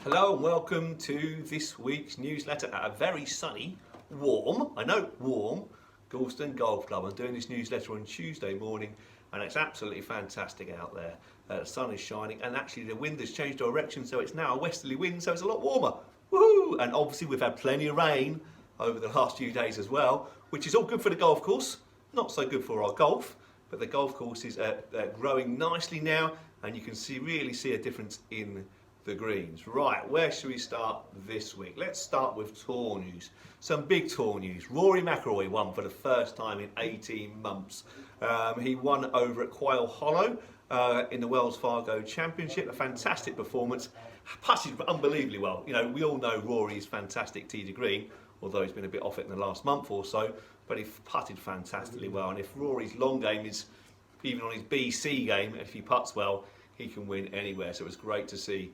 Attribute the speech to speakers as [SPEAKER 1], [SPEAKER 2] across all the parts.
[SPEAKER 1] Hello and welcome to this week's newsletter at a very sunny, warm, Galston Golf Club. I'm doing this newsletter on Tuesday morning and it's absolutely fantastic out there. The sun is shining and actually the wind has changed direction, so it's now a westerly wind, so it's a lot warmer. Woohoo! And obviously we've had plenty of rain over the last few days as well, which is all good for the golf course, not so good for our golf, but the golf course is growing nicely now and you can really see a difference in the greens. Right, where should we start this week? Let's start with tour news. Some big tour news. Rory McIlroy won for the first time in 18 months. He won over at Quail Hollow in the Wells Fargo Championship. A fantastic performance. Putted unbelievably well. You know, we all know Rory is fantastic tee to green, although he's been a bit off it in the last month or so, but he putted fantastically well. And if Rory's long game is even on his BC game, if he putts well, he can win anywhere. So it was great to see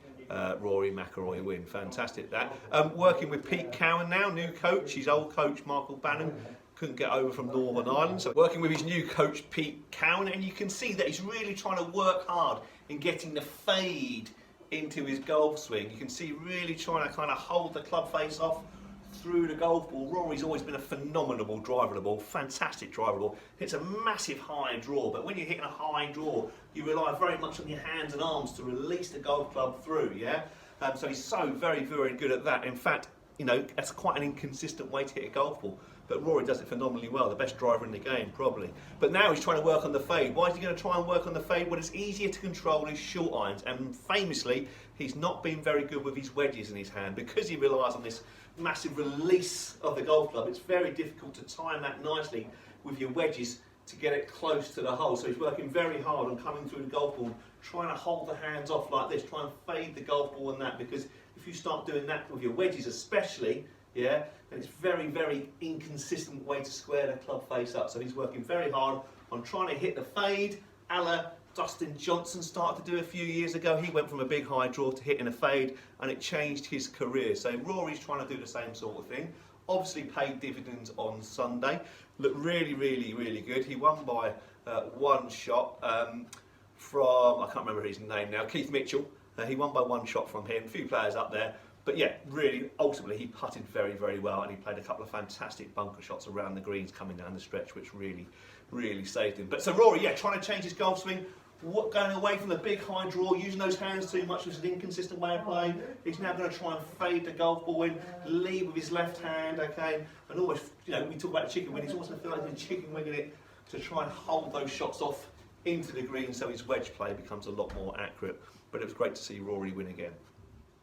[SPEAKER 1] Rory McIlroy win. Fantastic that. Working with Pete Cowan now, new coach. His old coach, Michael Bannon, couldn't get over from Northern Ireland. So working with his new coach, Pete Cowan, and you can see that he's really trying to work hard in getting the fade into his golf swing. You can see really trying to kind of hold the club face off through the golf ball. Rory's always been a phenomenal driver of the ball, fantastic driver of the ball. Hits a massive high draw, but when you're hitting a high draw, you rely very much on your hands and arms to release the golf club through, yeah? So he's so very, very good at that. In fact, you know, that's quite an inconsistent way to hit a golf ball, but Rory does it phenomenally well, the best driver in the game, probably. But now he's trying to work on the fade. Why is he going to try and work on the fade? Well, it's easier to control his short irons, and famously, he's not been very good with his wedges in his hand because he relies on this massive release of the golf club. It's very difficult to time that nicely with your wedges to get it close to the hole. So he's working very hard on coming through the golf ball, trying to hold the hands off like this, try and fade the golf ball and that, because if you start doing that with your wedges especially, yeah, then it's very, very inconsistent way to square the club face up. So he's working very hard on trying to hit the fade, a la Dustin Johnson started to do a few years ago. He went from a big high draw to hitting a fade and it changed his career. So Rory's trying to do the same sort of thing. Obviously paid dividends on Sunday. Looked really, really, really good. He won by one shot from, I can't remember his name now, Keith Mitchell. He won by one shot from him, a few players up there. But yeah, really, ultimately he putted very, very well and he played a couple of fantastic bunker shots around the greens coming down the stretch, which really, really saved him. But so Rory, yeah, trying to change his golf swing, going away from the big high draw, using those hands too much, which is an inconsistent way of playing. He's now going to try and fade the golf ball in, lead with his left hand, okay, and almost, you know, we talk about chicken wing, he's almost going to feel like he's chicken winging it to try and hold those shots off into the green so his wedge play becomes a lot more accurate. But it was great to see Rory win again.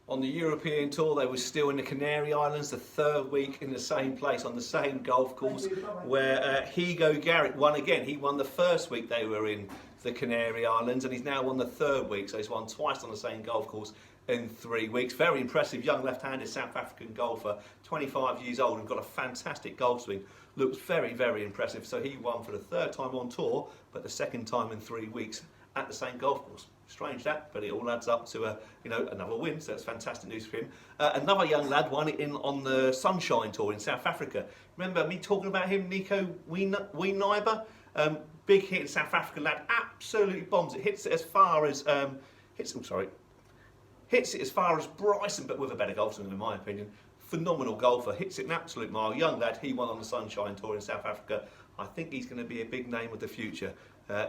[SPEAKER 1] On the European Tour, they were still in the Canary Islands, the third week in the same place, on the same golf course, where Hugo Garrett won again. He won the first week they were in the Canary Islands, and he's now won the third week, so he's won twice on the same golf course in 3 weeks. Very impressive young left-handed South African golfer, 25 years old, and got a fantastic golf swing. Looks very, very impressive. So he won for the third time on tour, but the second time in 3 weeks at the same golf course. Strange that, but it all adds up to another win, so that's fantastic news for him. Another young lad won it on the Sunshine Tour in South Africa. Remember me talking about him, Nico Weenyber? Big hit in South Africa lad, absolutely bombs it. Hits it as far as Bryson, but with a better golf swing in my opinion. Phenomenal golfer, hits it an absolute mile. Young lad, he won on the Sunshine Tour in South Africa. I think he's going to be a big name of the future.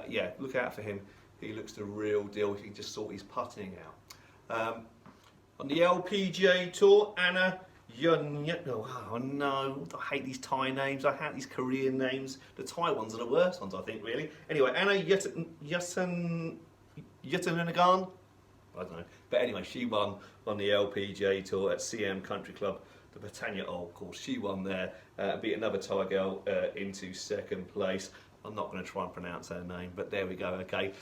[SPEAKER 1] Yeah, look out for him. He looks the real deal. He just sort his putting out. On the LPGA Tour, Anna oh no, I hate these Thai names. I hate these Korean names. The Thai ones are the worst ones, I think, really. Anyway, Anna Yatanagan. I don't know. But anyway, she won on the LPGA Tour at CM Country Club, the Britannia Old Course. She won there, beat another Thai girl into second place. I'm not going to try and pronounce her name, but there we go, okay.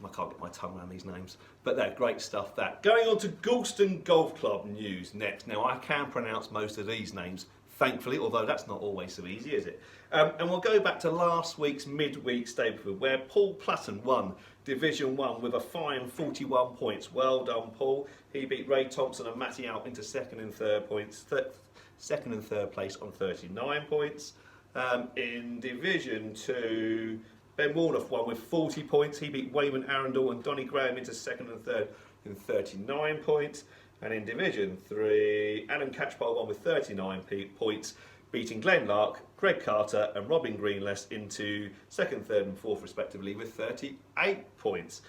[SPEAKER 1] I can't get my tongue around these names. But they're great stuff, that. Going on to Galston Golf Club news next. Now, I can pronounce most of these names, thankfully, although that's not always so easy, is it? And we'll go back to last week's midweek Stapleford, where Paul Plutton won Division 1 with a fine 41 points. Well done, Paul. He beat Ray Thompson and Matty out into second and third place on 39 points. In Division 2, Ben Warnoff won with 40 points. He beat Wayman Arundel and Donny Graham into second and third in 39 points. And in Division 3, Adam Catchpole won with 39 points, beating Glenn Lark, Greg Carter and Robin Greenless into 2nd, 3rd and 4th respectively with 38 points.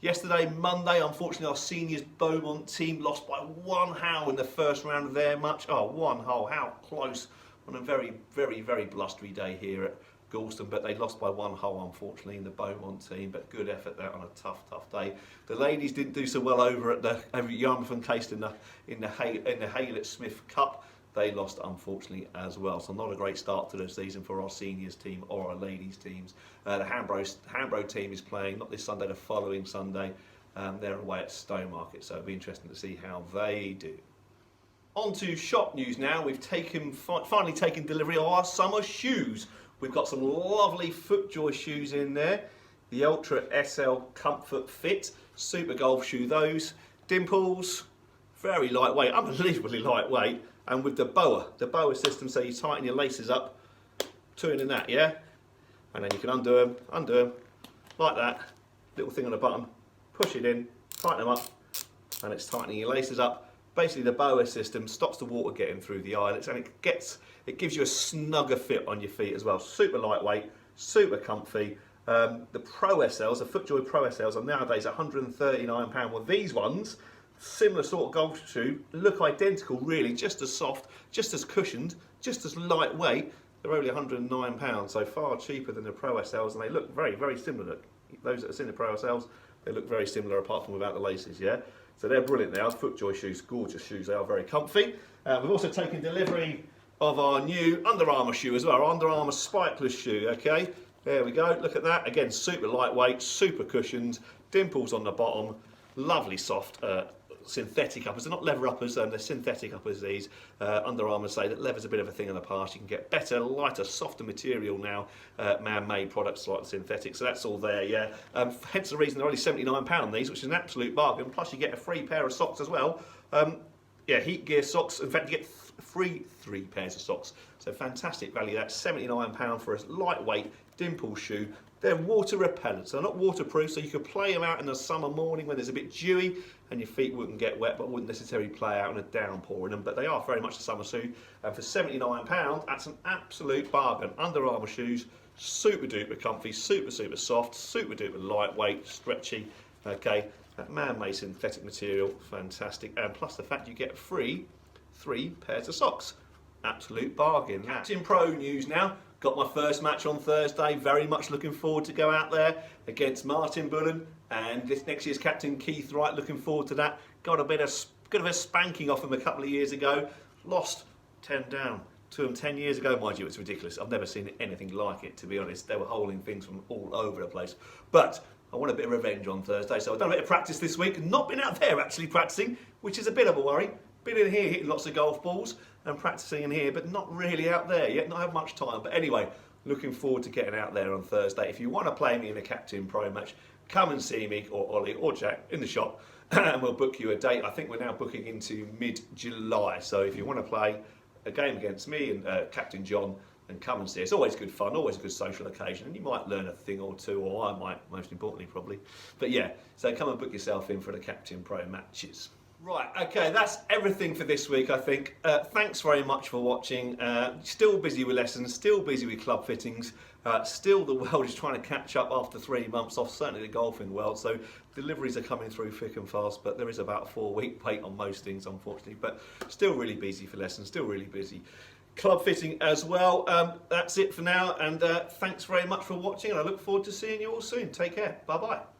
[SPEAKER 1] Yesterday, Monday, unfortunately our seniors Beaumont team lost by 1 hole in the first round of their match. Oh, 1 hole, how close on a very, very, very blustery day here at Galston, but they lost by 1 hole unfortunately in the Beaumont team, but good effort there on a tough day. The ladies didn't do so well over at Yarmouth and Case in the Haylett Smith Cup. They lost unfortunately as well, so not a great start to the season for our seniors team or our ladies teams. The Hambro team is playing not this Sunday, the following Sunday. They're away at Stowmarket, so it'll be interesting to see how they do. On to shop news now. We've finally taken delivery of our summer shoes. We've got some lovely FootJoy shoes in there. The Ultra SL Comfort Fit, super golf shoe those. Dimples, very lightweight, unbelievably lightweight. And with the boa system, so you tighten your laces up, 2 in that, yeah? And then you can undo them, like that. Little thing on the bottom, push it in, tighten them up, and it's tightening your laces up. Basically the boa system stops the water getting through the eyelets, and it gives you a snugger fit on your feet as well. Super lightweight, super comfy. The Pro SLs, the FootJoy Pro SLs are nowadays £139. Well, these ones, similar sort of golf shoe, look identical really, just as soft, just as cushioned, just as lightweight. They're only £109, so far cheaper than the Pro SLs, and they look very, very similar. Look, those that have seen the Pro SLs, they look very similar apart from without the laces, yeah? So they're brilliant. They are FootJoy shoes, gorgeous shoes. They are very comfy. We've also taken delivery of our new Under Armour shoe as well, our Under Armour spikeless shoe, okay? There we go, look at that. Again, super lightweight, super cushioned, dimples on the bottom, lovely soft synthetic uppers. They're not leather uppers, they're synthetic uppers, these. Under Armour say that leather's a bit of a thing in the past. You can get better, lighter, softer material now, man-made products like synthetic, so that's all there, yeah. Hence the reason they're only £79 these, which is an absolute bargain, plus you get a free pair of socks as well. Yeah, heat gear socks, in fact you get free 3 pairs of socks, so fantastic value. That's £79 for a lightweight dimple shoe. They're water repellent, so they're not waterproof, so you could play them out in a summer morning when there's a bit dewy and your feet wouldn't get wet, but wouldn't necessarily play out in a downpour in them. But they are very much a summer shoe, and for £79, that's an absolute bargain. Under Armour shoes, super duper comfy, super soft, super duper lightweight, stretchy, okay. That man-made synthetic material, fantastic, and plus the fact you get free 3 pairs of socks. Absolute bargain. Captain Pro news now. Got my first match on Thursday. Very much looking forward to go out there against Martin Bullen and this next year's captain Keith Wright. Looking forward to that. Got a bit of a spanking off him a couple of years ago. Lost 10 down to him 10 years ago, mind you. It's ridiculous. I've never seen anything like it, to be honest. They were holding things from all over the place. But I want a bit of revenge on Thursday, so I've done a bit of practice this week. Not been out there actually practicing, which is a bit of a worry. Been in here hitting lots of golf balls and practicing in here, but not really out there yet. Not had much time. But anyway, looking forward to getting out there on Thursday. If you want to play me in a Captain Pro match, come and see me or Ollie or Jack in the shop and we'll book you a date. I think we're now booking into mid-July. So if you want to play a game against me and Captain John, and come and see us. Always good fun, always a good social occasion, and you might learn a thing or two, or I might, most importantly probably. But yeah, so come and book yourself in for the Captain Pro matches. Right, okay, that's everything for this week, I think. Thanks very much for watching. Still busy with lessons, still busy with club fittings. Still the world is trying to catch up after 3 months off, certainly the golfing world. So deliveries are coming through thick and fast, but there is about a 4-week wait on most things, unfortunately. But still really busy for lessons, still really busy. Club fitting as well. That's it for now, and thanks very much for watching, and I look forward to seeing you all soon. Take care. Bye-bye.